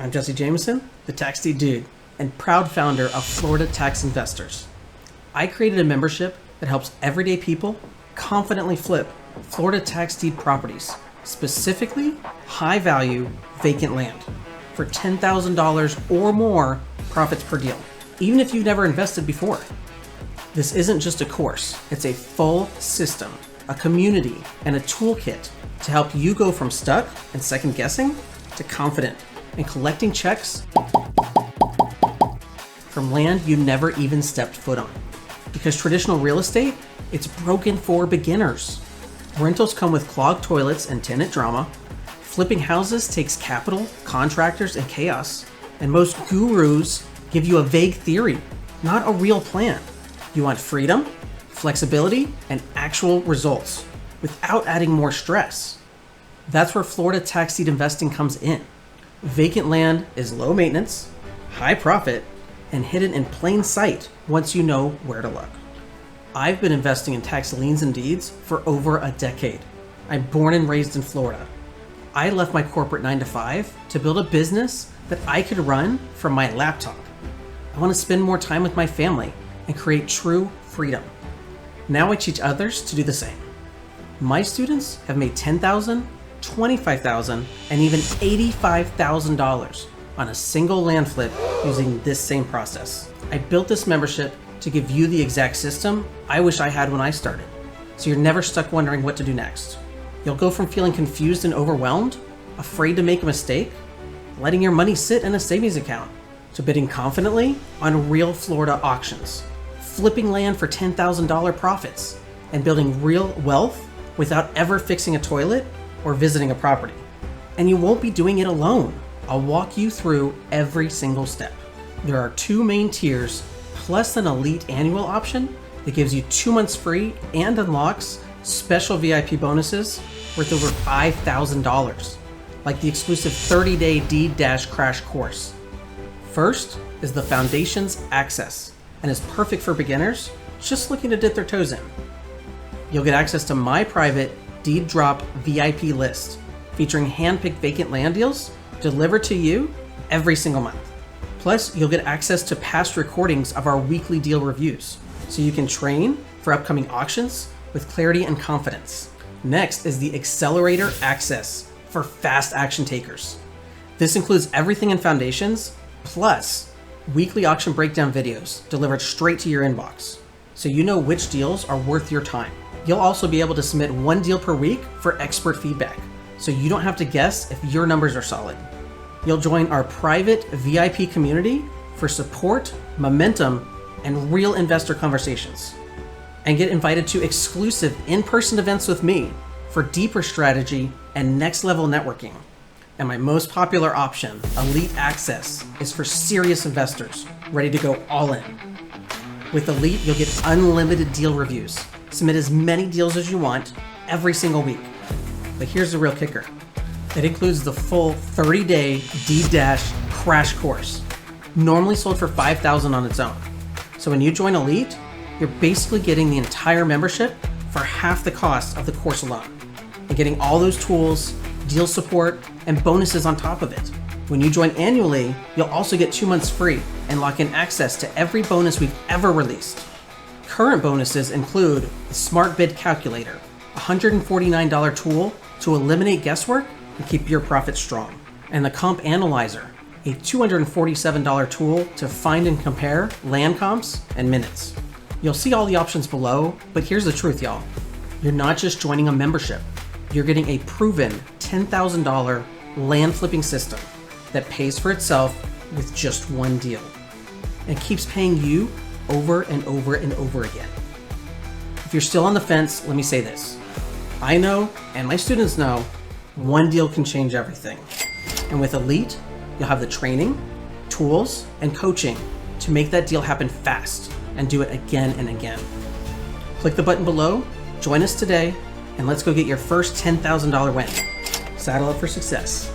I'm Jesse Jameson, the Tax Deed Dude, and proud founder of Florida Tax Investors. I created a membership that helps everyday people confidently flip Florida tax deed properties, specifically high-value vacant land, for $10,000 or more profits per deal, even if you've never invested before. This isn't just a course, it's a full system, a community, and a toolkit to help you go from stuck and second guessing to confident and collecting checks from land you never even stepped foot on. Because traditional real estate, it's broken for beginners. Rentals come with clogged toilets and tenant drama. Flipping houses takes capital, contractors, and chaos. And most gurus give you a vague theory, not a real plan. You want freedom, flexibility, and actual results without adding more stress. That's where Florida tax deed investing comes in. Vacant land is low maintenance, high profit, and hidden in plain sight once you know where to look. I've been investing in tax liens and deeds for over a decade. I'm born and raised in Florida. I left my corporate 9-to-5 to build a business that I could run from my laptop. I want to spend more time with my family and create true freedom. Now I teach others to do the same. My students have made $10,000, $25,000, and even $85,000 on a single land flip using this same process. I built this membership to give you the exact system I wish I had when I started, so you're never stuck wondering what to do next. You'll go from feeling confused and overwhelmed, afraid to make a mistake, letting your money sit in a savings account, to bidding confidently on real Florida auctions, flipping land for $10,000 profits, and building real wealth without ever fixing a toilet or visiting a property. And you won't be doing it alone. I'll walk you through every single step. There are 2 main tiers, plus an elite annual option that gives you 2 months free and unlocks special VIP bonuses worth over $5,000, like the exclusive 30-day Deed Dash Crash course. First is the Foundations Access, and is perfect for beginners just looking to dip their toes in. You'll get access to my private Deed Drop VIP list, featuring hand-picked vacant land deals delivered to you every single month. Plus, you'll get access to past recordings of our weekly deal reviews, so you can train for upcoming auctions with clarity and confidence. Next is the Accelerator Access for fast action takers. This includes everything in Foundations, plus weekly auction breakdown videos delivered straight to your inbox, so you know which deals are worth your time. You'll also be able to submit 1 deal per week for expert feedback, so you don't have to guess if your numbers are solid. You'll join our private VIP community for support, momentum, and real investor conversations, and get invited to exclusive in-person events with me for deeper strategy and next-level networking. And my most popular option, Elite Access, is for serious investors ready to go all in. With Elite, you'll get unlimited deal reviews. Submit as many deals as you want every single week. But here's the real kicker. It includes the full 30-day Deed Dash Crash course, normally sold for $5,000 on its own. So when you join Elite, you're basically getting the entire membership for half the cost of the course alone, and getting all those tools, deal support, and bonuses on top of it. When you join annually, you'll also get 2 months free and lock in access to every bonus we've ever released. Current bonuses include the Smart Bid Calculator, a $149 tool to eliminate guesswork and keep your profits strong, and the Comp Analyzer, a $247 tool to find and compare land comps and minutes. You'll see all the options below, but here's the truth, y'all. You're not just joining a membership. You're getting a proven $10,000 land flipping system that pays for itself with just 1 deal and keeps paying you over and over and over again. If you're still on the fence, let me say this. I know, and my students know, 1 deal can change everything. And with Elite, you'll have the training, tools, and coaching to make that deal happen fast and do it again and again. Click the button below, join us today, and let's go get your first $10,000 win. Saddle up for success.